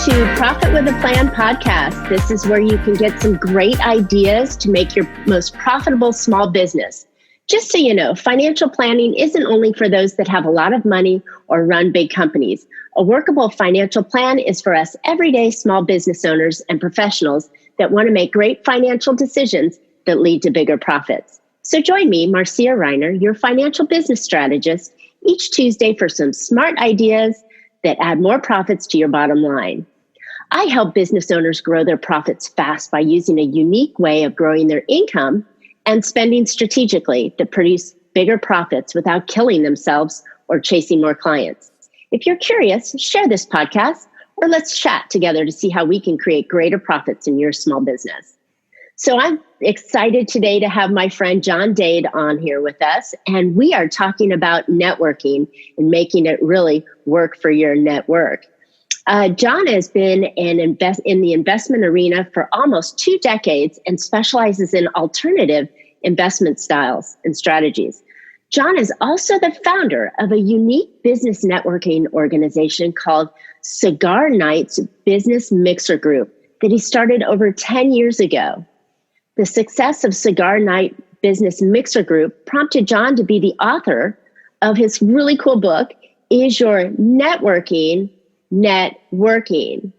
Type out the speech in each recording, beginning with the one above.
to Profit with a Plan podcast. This is where you can get some great ideas to make your most profitable small business. Just so you know, financial planning isn't only for those that have a lot of money or run big companies. A workable financial plan is for us everyday small business owners and professionals that want to make great financial decisions that lead to bigger profits. So join me, Marcia Reiner, your financial business strategist, each Tuesday for some smart ideas that add more profits to your bottom line. I help business owners grow their profits fast by using a unique way of growing their income and spending strategically to produce bigger profits without killing themselves or chasing more clients. If you're curious, share this podcast or let's chat together to see how we can create greater profits in your small business. So I'm excited today to have my friend John Dade on here with us, and we are talking about networking and making it really work for your network. John has been in the investment arena for almost 2 decades and specializes in alternative investment styles and strategies. John is also the founder of a unique business networking organization called Cigar Night's Business Mixer Group that he started over 10 years ago. The success of Cigar Night Business Mixer Group prompted John to be the author of his really cool book, Is Your Networking Networking?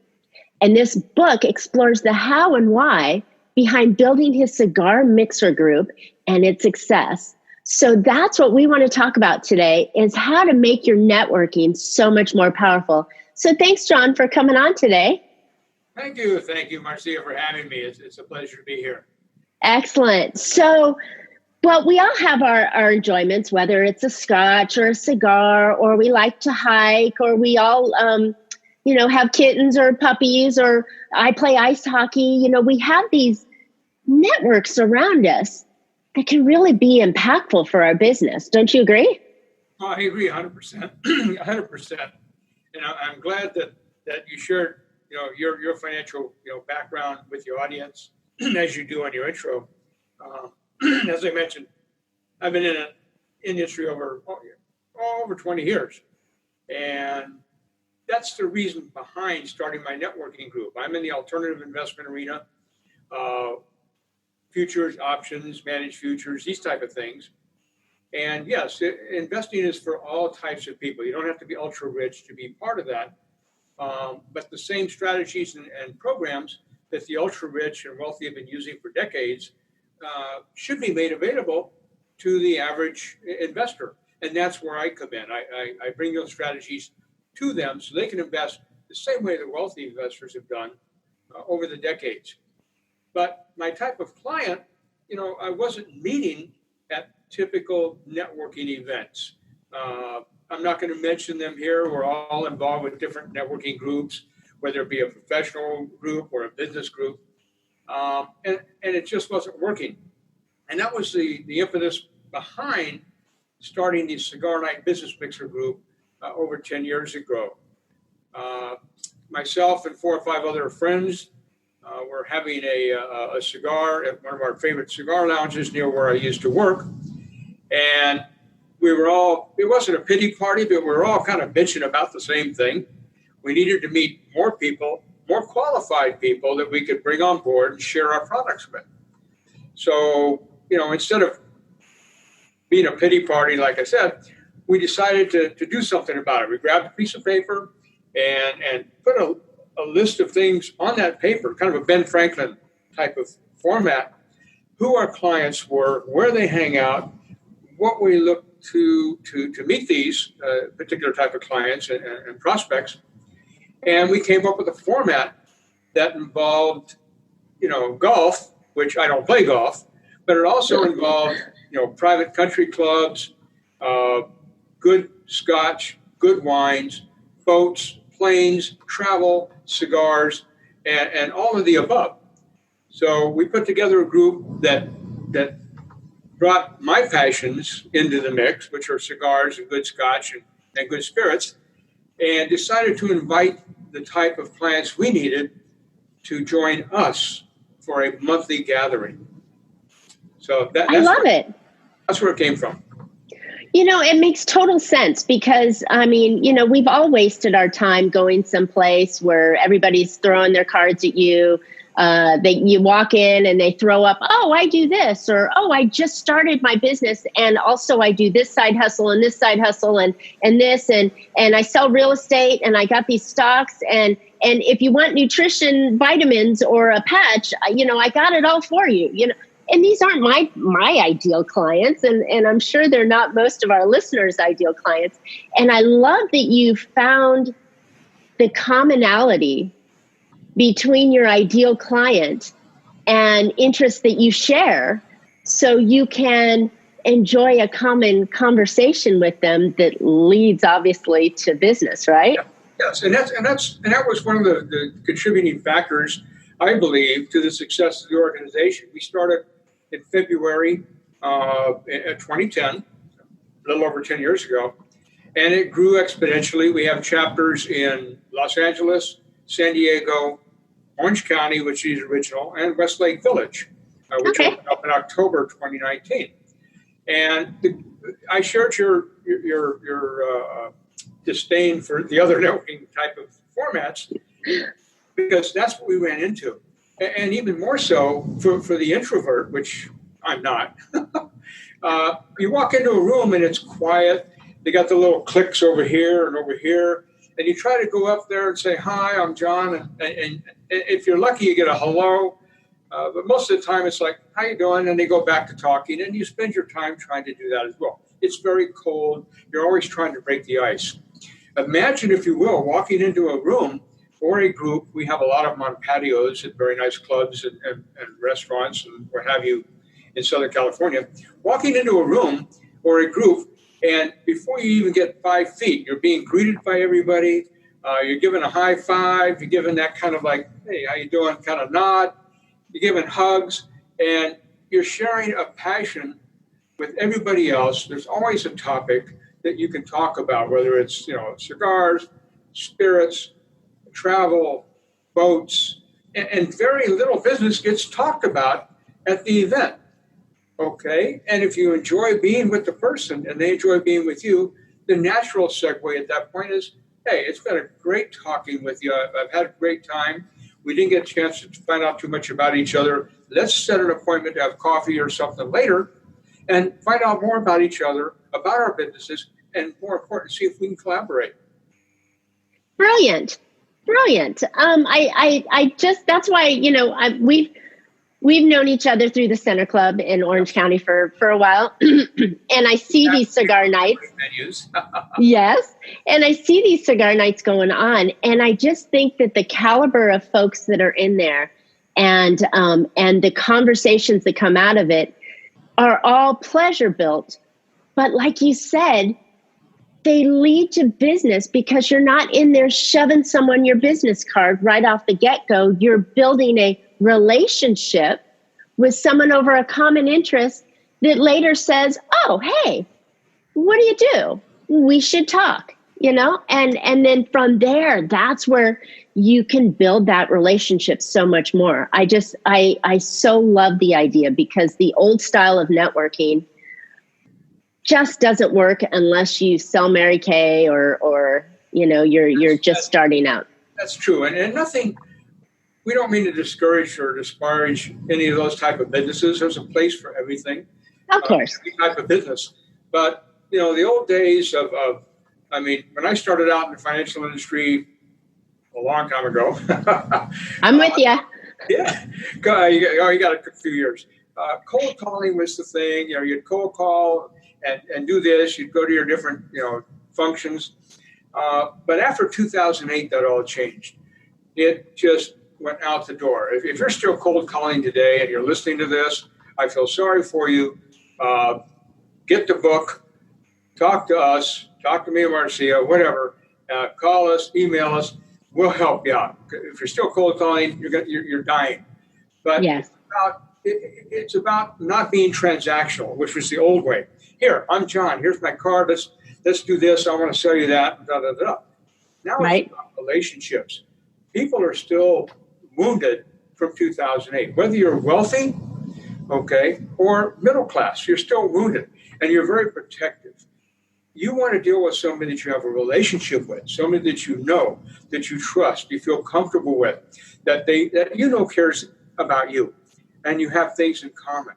And this book explores the how and why behind building his cigar mixer group and its success. So that's what we want to talk about today, is how to make your networking so much more powerful. So thanks, John, for coming on today. Thank you, Marcia, for having me. It's a pleasure to be here. Excellent. So, well, we all have our enjoyments, whether it's a scotch or a cigar, or we like to hike, or we all, have kittens or puppies, or I play ice hockey. We have these networks around us that can really be impactful for our business. Don't you agree? Oh, I agree 100%. 100%. And I'm glad that you shared, your financial, background with your audience, as you do on your intro. As I mentioned, I've been in an industry over 20 years. And that's the reason behind starting my networking group. I'm in the alternative investment arena, futures, options, managed futures, these type of things. And yes, investing is for all types of people. You don't have to be ultra rich to be part of that. But the same strategies and programs that the ultra rich and wealthy have been using for decades should be made available to the average investor. And that's where I come in. I bring those strategies to them so they can invest the same way the wealthy investors have done over the decades. But my type of client, I wasn't meeting at typical networking events. I'm not going to mention them here. We're all involved with different networking groups, whether it be a professional group or a business group. And it just wasn't working. And that was the impetus behind starting the Cigar Night Business Mixer Group over 10 years ago. Myself and 4 or 5 other friends were having a cigar at one of our favorite cigar lounges near where I used to work. And it wasn't a pity party, but we were all kind of bitching about the same thing. We needed to meet more people, more qualified people that we could bring on board and share our products with. So, instead of being a pity party, like I said, we decided to do something about it. We grabbed a piece of paper and put a list of things on that paper, kind of a Ben Franklin type of format, who our clients were, where they hang out, what we look to meet these particular type of clients and prospects. And we came up with a format that involved, golf, which I don't play golf, but it also involved, private country clubs, good scotch, good wines, boats, planes, travel, cigars, and all of the above. So we put together a group that brought my passions into the mix, which are cigars and good scotch and good spirits, and decided to invite the type of clients we needed to join us for a monthly gathering. So I love it. That's where it came from. It makes total sense because, we've all wasted our time going someplace where everybody's throwing their cards at you. You walk in and they throw up, oh, I do this, or, oh, I just started my business. And also I do this side hustle and this side hustle and this, and I sell real estate and I got these stocks. And if you want nutrition, vitamins, or a patch, I got it all for you, And these aren't my ideal clients, and I'm sure they're not most of our listeners' ideal clients. And I love that you found the commonality between your ideal client and interests that you share, so you can enjoy a common conversation with them that leads obviously to business, right? Yes, and that was one of the contributing factors, I believe, to the success of the organization. We started in February in 2010, a little over 10 years ago, and it grew exponentially. We have chapters in Los Angeles, San Diego, Orange County, which is original, and Westlake Village, which opened up in October 2019. And I shared your disdain for the other networking type of formats because that's what we ran into. And even more so for the introvert, which I'm not. You walk into a room and it's quiet. They got the little clicks over here and over here. And you try to go up there and say, hi, I'm John. And if you're lucky, you get a hello. But most of the time it's like, how you doing? And they go back to talking. And you spend your time trying to do that as well. It's very cold. You're always trying to break the ice. Imagine, if you will, walking into a room or a group. We have a lot of them on patios at very nice clubs and restaurants and what have you in Southern California. Walking into a room or a group, and before you even get 5 feet, you're being greeted by everybody. You're given a high five. You're given that kind of like, hey, how you doing, kind of nod. You're given hugs, and you're sharing a passion with everybody else. There's always a topic that you can talk about, whether it's, cigars, spirits, travel, boats, and very little business gets talked about at the event. Okay, and if you enjoy being with the person and they enjoy being with you, the natural segue at that point is, hey, it's been a great talking with you. I've had a great time. We didn't get a chance to find out too much about each other. Let's set an appointment to have coffee or something later and find out more about each other, about our businesses, and more important, see if we can collaborate. Brilliant. I just, that's why, we've known each other through the Center Club in Orange County for a while. And I see these cigar nights. Yes. And I see these cigar nights going on. And I just think that the caliber of folks that are in there and the conversations that come out of it are all pleasure built. But like you said, they lead to business because you're not in there shoving someone your business card right off the get-go. You're building a relationship with someone over a common interest that later says, oh, hey, what do you do? We should talk, and then from there, that's where you can build that relationship so much more. I so love the idea because the old style of networking just doesn't work unless you sell Mary Kay or you're just starting out. That's true. And nothing, we don't mean to discourage or disparage any of those type of businesses. There's a place for everything. Of course. Any type of business. But, the old days of when I started out in the financial industry a long time ago. I'm with you. Yeah. You got a few years. Cold calling was the thing. You'd cold call and do this. You'd go to your different, functions. But after 2008, that all changed. It just went out the door. If you're still cold calling today and you're listening to this, I feel sorry for you. Get the book, talk to us, talk to me, Marcia, whatever. Call us, email us. We'll help you out. If you're still cold calling, you're dying. But yes. It's about not being transactional, which was the old way. Here, I'm John. Here's my card. Let's do this. I want to sell you that. Da, da, da. Now It's about relationships. People are still wounded from 2008. Whether you're wealthy, okay, or middle class, you're still wounded, and you're very protective. you want to deal with somebody that you have a relationship with, somebody that you know, that you trust, you feel comfortable with, that cares about you, and you have things in common.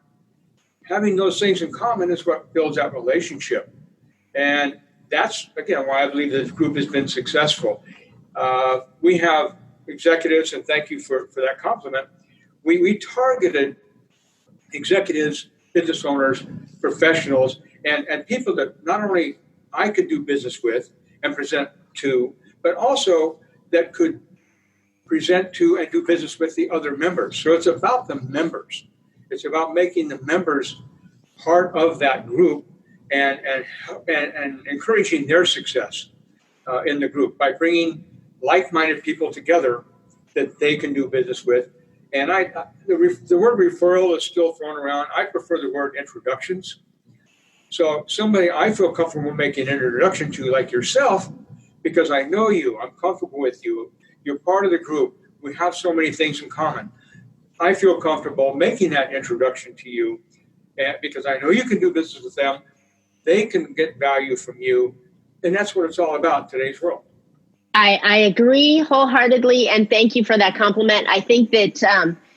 Having those things in common is what builds that relationship. And that's, again, why I believe this group has been successful. We have executives, and thank you for that compliment. We targeted executives, business owners, professionals, and people that not only I could do business with and present to, but also that could present to and do business with the other members. So it's about the members. It's about making the members part of that group and encouraging their success in the group by bringing like-minded people together that they can do business with. And the word referral is still thrown around. I prefer the word introductions. So somebody I feel comfortable making an introduction to, like yourself, because I know you, I'm comfortable with you, you're part of the group, we have so many things in common. I feel comfortable making that introduction to you because I know you can do business with them. They can get value from you. And that's what it's all about in today's world. I agree wholeheartedly, and thank you for that compliment. I think that,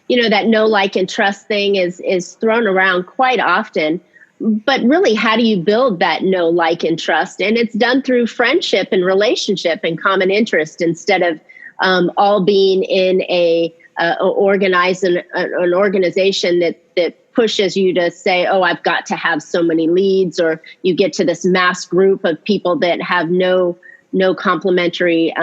that know, like, and trust thing is thrown around quite often. But really, how do you build that know, like, and trust? And it's done through friendship and relationship and common interest instead of all being in an organization that pushes you to say, oh, I've got to have so many leads, or you get to this mass group of people that have no complementary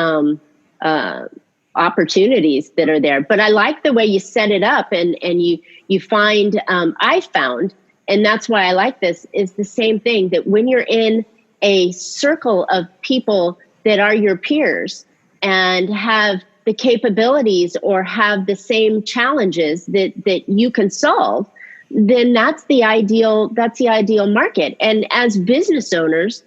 opportunities that are there. But I like the way you set it up, and you find, I found, and that's why I like this, is the same thing, that when you're in a circle of people that are your peers and have the capabilities or have the same challenges that you can solve, then that's the ideal market. And as business owners,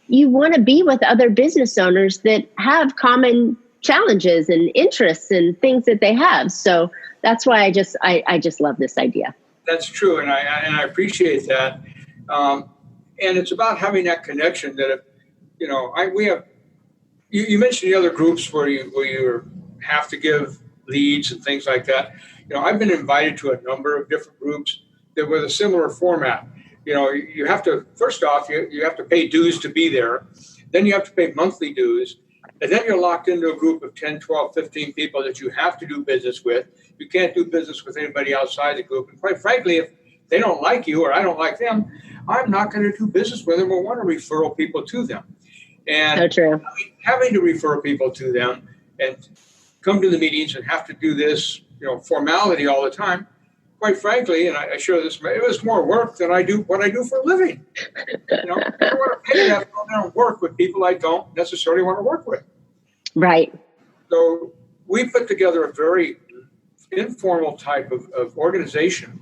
you want to be with other business owners that have common challenges and interests and things that they have. So that's why I just love this idea. That's true, and I appreciate that. And it's about having that connection. That we have. You mentioned the other groups where you have to give leads and things like that. I've been invited to a number of different groups that with a similar format. You have to, first off, you have to pay dues to be there. Then you have to pay monthly dues. And then you're locked into a group of 10, 12, 15 people that you have to do business with. You can't do business with anybody outside the group. And quite frankly, if they don't like you or I don't like them, I'm not going to do business with them or want to refer people to them. And so true. Having to refer people to them and come to the meetings and have to do this, formality all the time, quite frankly, and I show this, it was more work than what I do for a living. I don't want to pay that to go down and work with people I don't necessarily want to work with. Right. So we put together a very informal type of organization.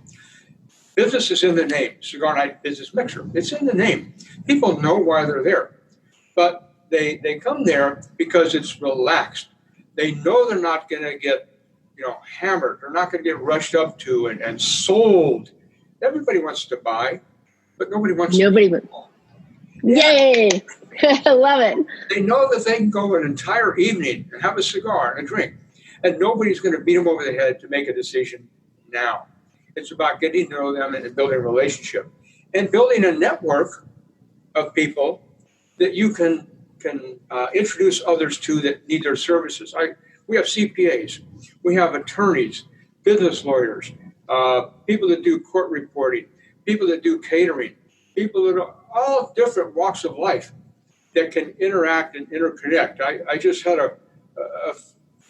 Business is in the name, Cigar Night Business Mixer. It's in the name. People know why they're there. But they come there because it's relaxed. They know they're not going to get hammered. They're not going to get rushed up to and sold. Everybody wants to buy, but nobody wants to buy. Yay! I love it. They know that they can go an entire evening and have a cigar and a drink, and nobody's going to beat them over the head to make a decision now. It's about getting to know them and building a relationship and building a network of people that you can introduce others to that need their services. We have CPAs, we have attorneys, business lawyers, people that do court reporting, people that do catering, people that are all different walks of life that can interact and interconnect. I just had a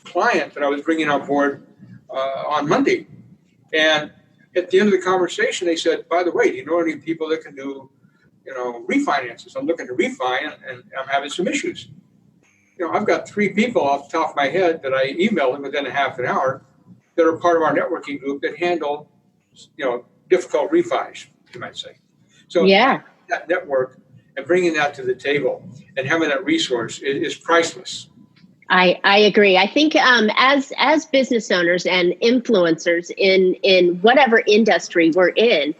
client that I was bringing on board on Monday, and at the end of the conversation, they said, by the way, do you know any people that can do refinances? I'm looking to refi and I'm having some issues. I've got 3 people off the top of my head that I emailed them within a half an hour that are part of our networking group that handle, difficult refis, you might say. So yeah, that network and bringing that to the table and having that resource is priceless. I agree. I think as business owners and influencers in whatever industry we're in,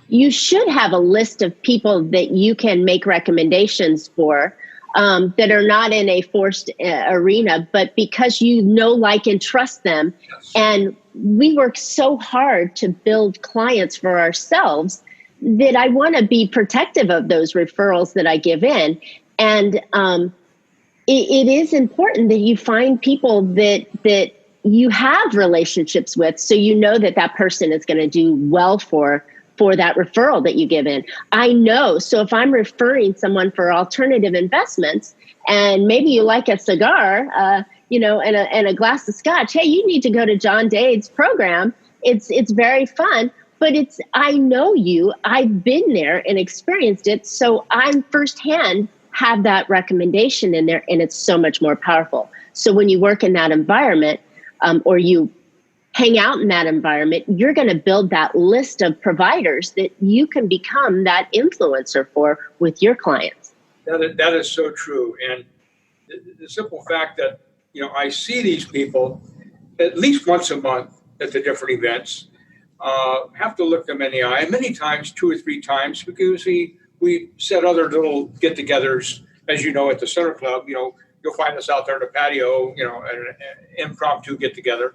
you should have a list of people that you can make recommendations for, that are not in a forced arena, but because you know, like, and trust them. Yes. And we work so hard to build clients for ourselves that I want to be protective of those referrals that I give in. And it is important that you find people that you have relationships with, so you know that that person is going to do well for that referral that you give in. I know. So if I'm referring someone for alternative investments, and maybe you like a cigar, and a glass of scotch, hey, you need to go to John Dade's program. It's very fun, but I know you. I've been there and experienced it, so I'm firsthand have that recommendation in there, and it's so much more powerful. So when you work in that environment, or you hang out in that environment, you're going to build that list of providers that you can become that influencer for with your clients. That is so true. And the simple fact that, I see these people at least once a month at the different events, have to look them in the eye, many times, 2 or 3 times, because we set other little get-togethers, as you know, at the Center Club. You'll find us out there in the patio, an impromptu get-together.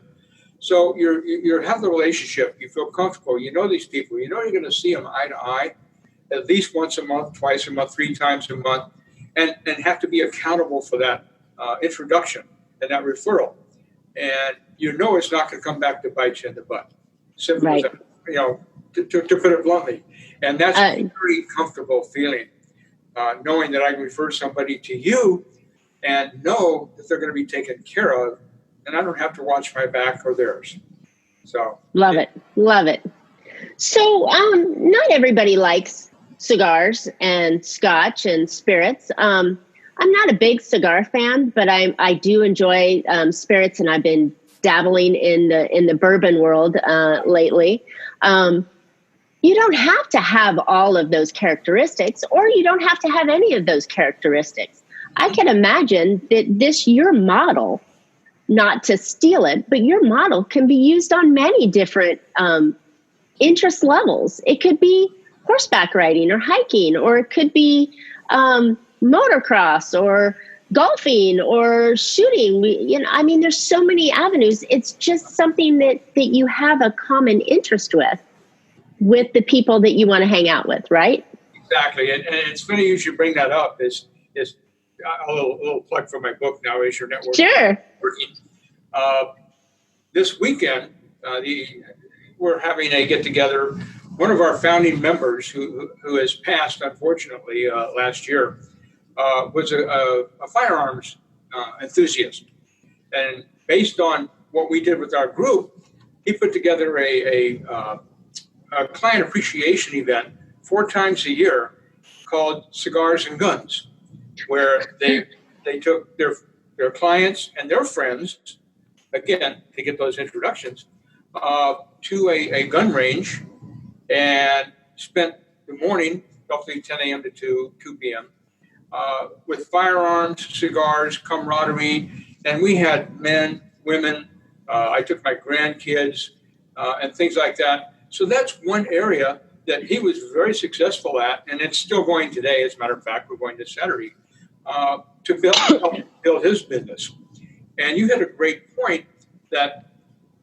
So you have the relationship. You feel comfortable. You know these people. You know you're going to see them eye to eye at least once a month, twice a month, 3 times a month, and have to be accountable for that introduction and that referral. And it's not going to come back to bite you in the butt. Simply, right. To put it bluntly. And that's a very comfortable feeling, knowing that I can refer somebody to you and know that they're going to be taken care of, and I don't have to watch my back or theirs. So love it. So not everybody likes cigars and scotch and spirits. I'm not a big cigar fan, but I do enjoy spirits, and I've been dabbling in the bourbon world lately. You don't have to have all of those characteristics, or you don't have to have any of those characteristics. I can imagine that your model, not to steal it, but your model can be used on many different interest levels. It could be horseback riding or hiking, or it could be motocross or golfing or shooting. There's so many avenues. It's just something that you have a common interest with the people that you want to hang out with, right? Exactly. And it's funny you should bring that up. Is a little plug for my book now, Is Your Network. Sure. This weekend, we're having a get-together. One of our founding members, who has passed, unfortunately, last year, was a firearms enthusiast. And based on what we did with our group, he put together a client appreciation event 4 times a year called Cigars and Guns, where they took their clients and their friends, again, to get those introductions, to a gun range, and spent the morning, roughly 10 a.m. to 2 p.m., with firearms, cigars, camaraderie, and we had men, women, I took my grandkids, and things like that. So that's one area that he was very successful at, and it's still going today. As a matter of fact, we're going this Saturday to help build his business. And you had a great point that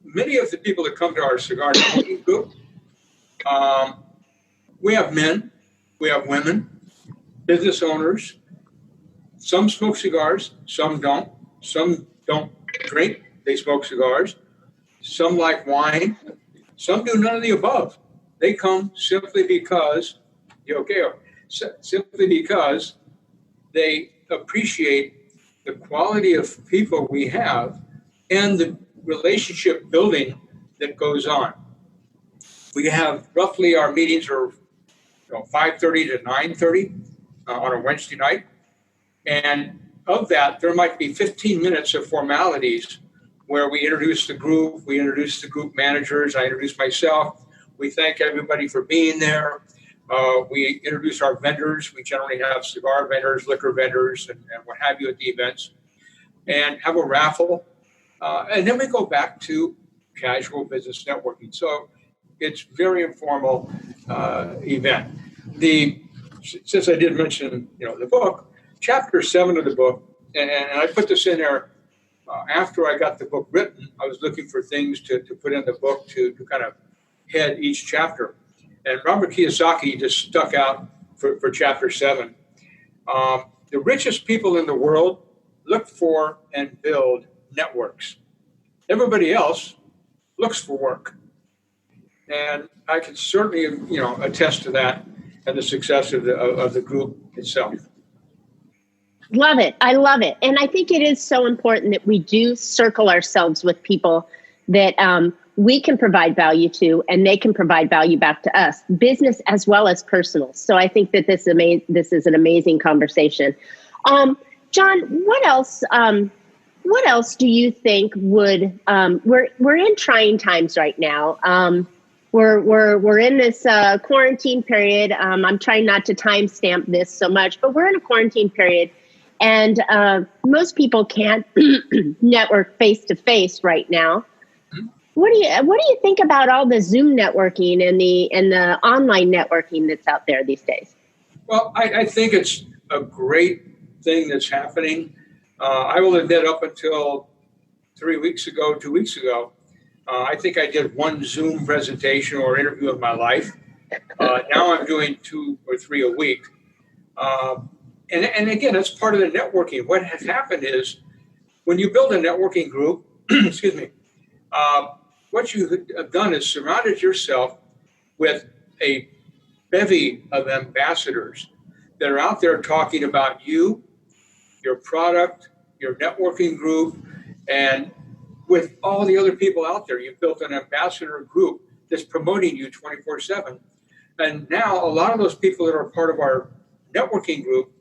many of the people that come to our cigar networking group, we have men, we have women, business owners. Some smoke cigars, some don't. Some don't drink, they smoke cigars. Some like wine. Some do none of the above. They come simply because they appreciate the quality of people we have and the relationship building that goes on. We have roughly, our meetings are 5:30 to 9:30 on a Wednesday night. And of that, there might be 15 minutes of formalities where we introduce the group, we introduce the group managers, I introduce myself, we thank everybody for being there. We introduce our vendors. We generally have cigar vendors, liquor vendors, and what have you at the events, and have a raffle. And then we go back to casual business networking. So it's very informal. event. Since I did mention, the book, chapter 7 of the book, and I put this in there after I got the book written. I was looking for things to put in the book to kind of head each chapter. And Robert Kiyosaki just stuck out for chapter 7. The richest people in the world look for and build networks. Everybody else looks for work. And I can certainly, attest to that and the success of the group itself. Love it. I love it. And I think it is so important that we do circle ourselves with people that we can provide value to, and they can provide value back to us, business as well as personal. So I think that this is an amazing conversation. John, what else do you think would, we're in trying times right now. We're in this quarantine period. I'm trying not to timestamp this so much, but we're in a quarantine period, and most people can't network face to face right now. What do you think about all the Zoom networking and the online networking that's out there these days? Well, I think it's a great thing that's happening. I will admit, up until 2 weeks ago, I think I did one Zoom presentation or interview of my life. Now I'm doing 2 or 3 a week. And again, that's part of the networking. What has happened is when you build a networking group, excuse me, what you have done is surrounded yourself with a bevy of ambassadors that are out there talking about you, your product, your networking group, and with all the other people out there. You've built an ambassador group that's promoting you 24/7. And now a lot of those people that are part of our networking group,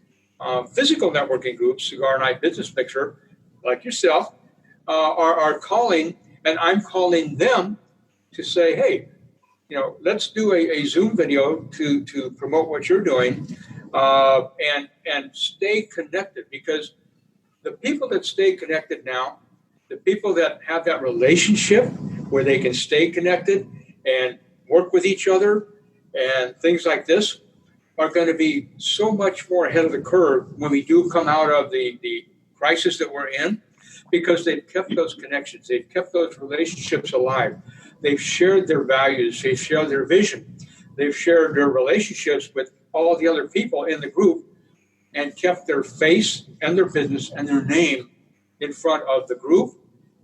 physical networking group, Cigar and I Business Mixer, like yourself, are calling, and I'm calling them to say, hey, let's do a Zoom video to promote what you're doing, and stay connected, because the people that stay connected now, the people that have that relationship where they can stay connected and work with each other and things like this, are going to be so much more ahead of the curve when we do come out of the crisis that we're in, because they've kept those connections, they've kept those relationships alive, they've shared their values, they've shared their vision, they've shared their relationships with all the other people in the group, and kept their face and their business and their name in front of the group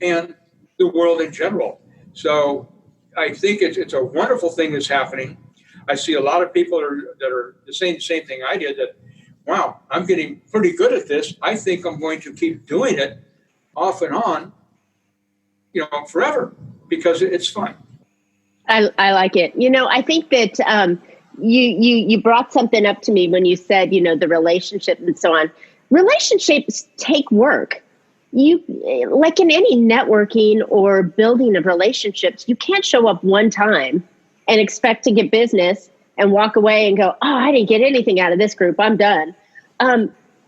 and the world in general. So I think it's a wonderful thing that's happening. I see a lot of people that are saying the same thing I did, that, wow, I'm getting pretty good at this. I think I'm going to keep doing it off and on, forever, because it's fun. I like it. I think that you brought something up to me when you said, the relationship and so on. Relationships take work. You, like in any networking or building of relationships, you can't show up one time and expect to get business and walk away and go, oh, I didn't get anything out of this group, I'm done.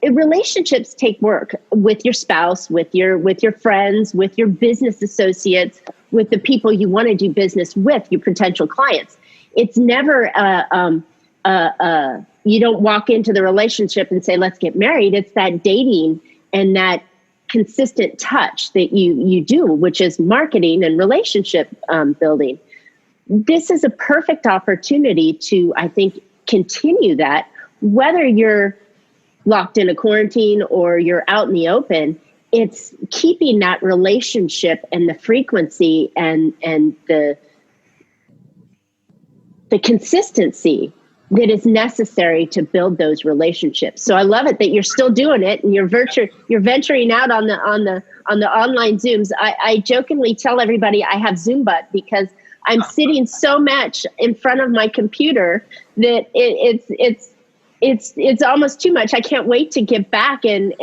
Relationships take work with your spouse, with your friends, with your business associates, with the people you want to do business with, your potential clients. It's never, you don't walk into the relationship and say, let's get married. It's that dating and that consistent touch that you do, which is marketing and relationship building. This is a perfect opportunity to, I think, continue that, whether you're locked in a quarantine or you're out in the open. It's keeping that relationship and the frequency and the consistency that is necessary to build those relationships. So I love it that you're still doing it, and you're venturing out on the online Zooms. I jokingly tell everybody I have Zoom butt, because I'm sitting so much in front of my computer that it's almost too much. I can't wait to get back and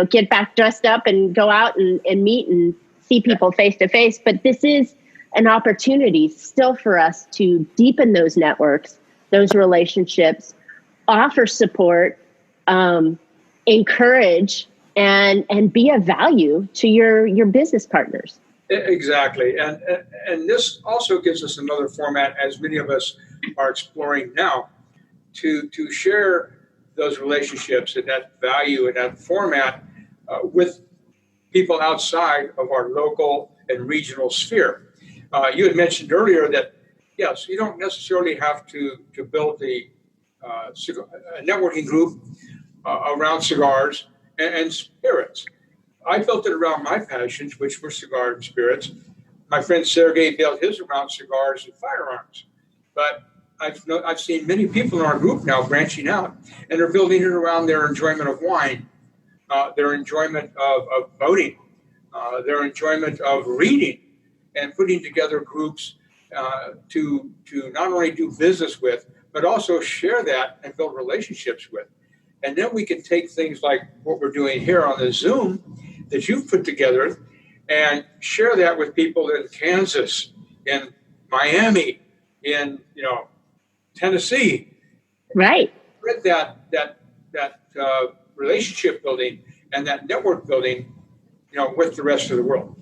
get back dressed up and go out and meet and see people face to face. But this is an opportunity still for us to deepen those networks, those relationships, offer support, encourage, and be of value to your business partners. Exactly. And this also gives us another format, as many of us are exploring now, to share those relationships and that value and that format with people outside of our local and regional sphere. You had mentioned earlier that, yes, you don't necessarily have to build a networking group around cigars and spirits. I built it around my passions, which were cigar and spirits. My friend Sergey built his around cigars and firearms. But I've seen many people in our group now branching out, and they're building it around their enjoyment of wine, their enjoyment of boating, their enjoyment of reading, and putting together groups to not only do business with, but also share that and build relationships with. And then we can take things like what we're doing here on the Zoom that you've put together and share that with people in Kansas, in Miami, in Tennessee. Right. With that relationship building and that network building, with the rest of the world.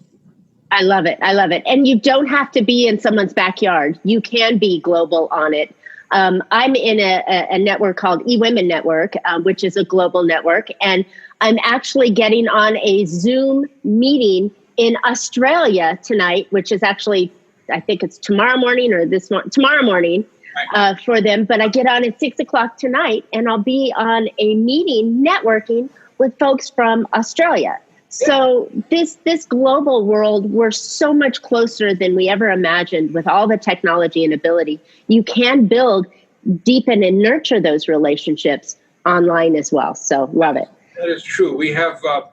I love it. I love it. And you don't have to be in someone's backyard. You can be global on it. I'm in a network called eWomen Network, which is a global network. And I'm actually getting on a Zoom meeting in Australia tonight, which is actually, I think it's tomorrow morning or tomorrow morning for them. But I get on at 6:00 tonight, and I'll be on a meeting networking with folks from Australia. So this global world, we're so much closer than we ever imagined with all the technology and ability. You can build, deepen, and nurture those relationships online as well. So love it. That is true. We have a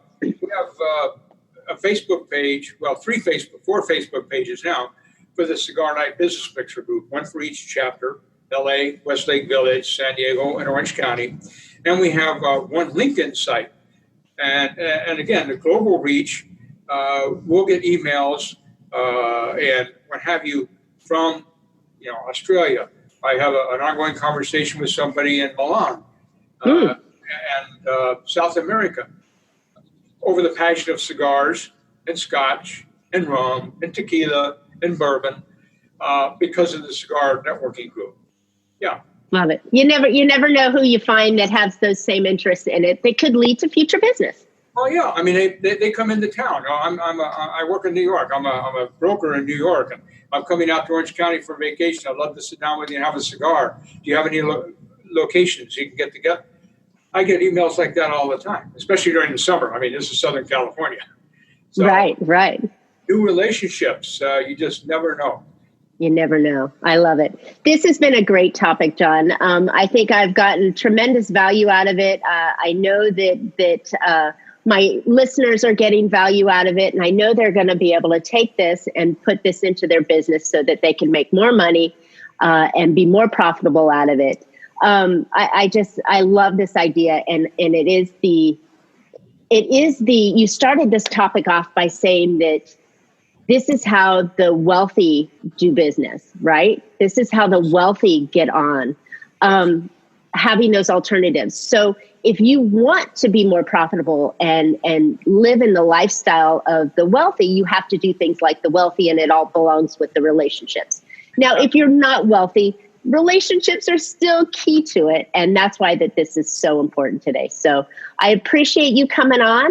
Facebook page, well, four Facebook pages now for the Cigar Night Business Mixer Group, one for each chapter, LA, Westlake Village, San Diego, and Orange County. And we have one LinkedIn site. And again, the global reach, we'll get emails and what have you from Australia. I have an ongoing conversation with somebody in Milan and South America over the passion of cigars and scotch and rum and tequila and bourbon because of the cigar networking group. Yeah. Love it. You never know who you find that has those same interests in it that could lead to future business. Oh yeah, I mean they come into town. I work in New York. I'm a broker in New York, and I'm coming out to Orange County for vacation. I'd love to sit down with you and have a cigar. Do you have any locations you can get together? I get emails like that all the time, especially during the summer. I mean, this is Southern California. So, right. New relationships. You just never know. You never know. I love it. This has been a great topic, John. I think I've gotten tremendous value out of it. I know that my listeners are getting value out of it, and I know they're going to be able to take this and put this into their business so that they can make more money and be more profitable out of it. I love this idea, and it is the you started this topic off by saying that this is how the wealthy do business, right? This is how the wealthy get on, having those alternatives. So if you want to be more profitable and live in the lifestyle of the wealthy, you have to do things like the wealthy, and it all belongs with the relationships. Now, if you're not wealthy, relationships are still key to it. And that's why that this is so important today. So I appreciate you coming on.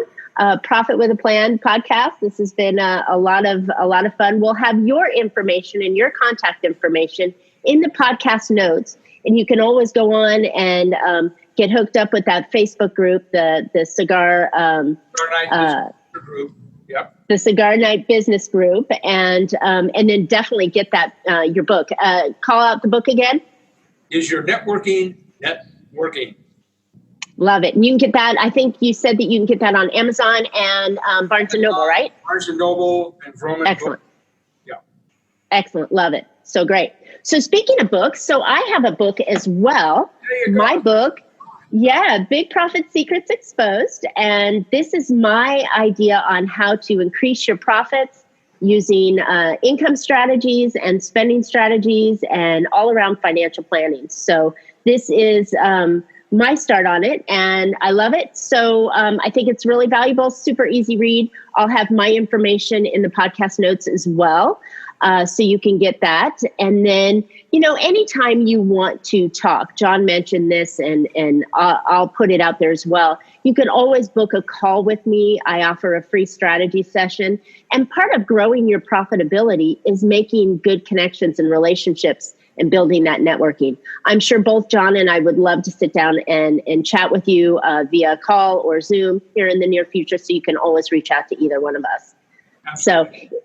Profit with a Plan podcast. This has been a lot of fun. We'll have your information and your contact information in the podcast notes, and you can always go on and get hooked up with that Facebook group, the Cigar group. Yep. The Cigar Night Business Group, and then definitely get that your book. Call out the book again. Is Your Networking Networking? Love it. And you can get that. I think you said that you can get that on Amazon and Barnes & Noble, right? Barnes & Noble and Vroman. Excellent. Yeah. Excellent. Love it. So great. So speaking of books, so I have a book as well. There you go. My book, Big Profit Secrets Exposed. And this is my idea on how to increase your profits using income strategies and spending strategies and all around financial planning. So this is my start on it, and I love it. So I think it's really valuable, super easy read. I'll have my information in the podcast notes as well. So you can get that. And then, anytime you want to talk, John mentioned this, and I'll put it out there as well. You can always book a call with me. I offer a free strategy session. And part of growing your profitability is making good connections and relationships and building that networking. I'm sure both John and I would love to sit down and chat with you via call or Zoom here in the near future. So you can always reach out to either one of us. Absolutely. So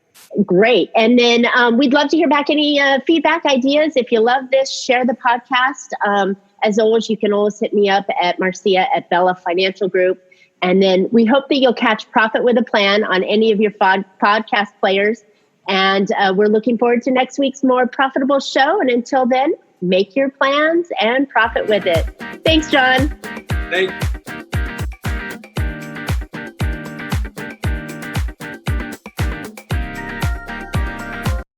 great. And then we'd love to hear back any feedback, ideas. If you love this, share the podcast. As always, you can always hit me up at Marcia at Bella Financial Group. And then we hope that you'll catch Profit with a Plan on any of your podcast players. And we're looking forward to next week's more profitable show. And until then, make your plans and profit with it. Thanks, John. Thank you.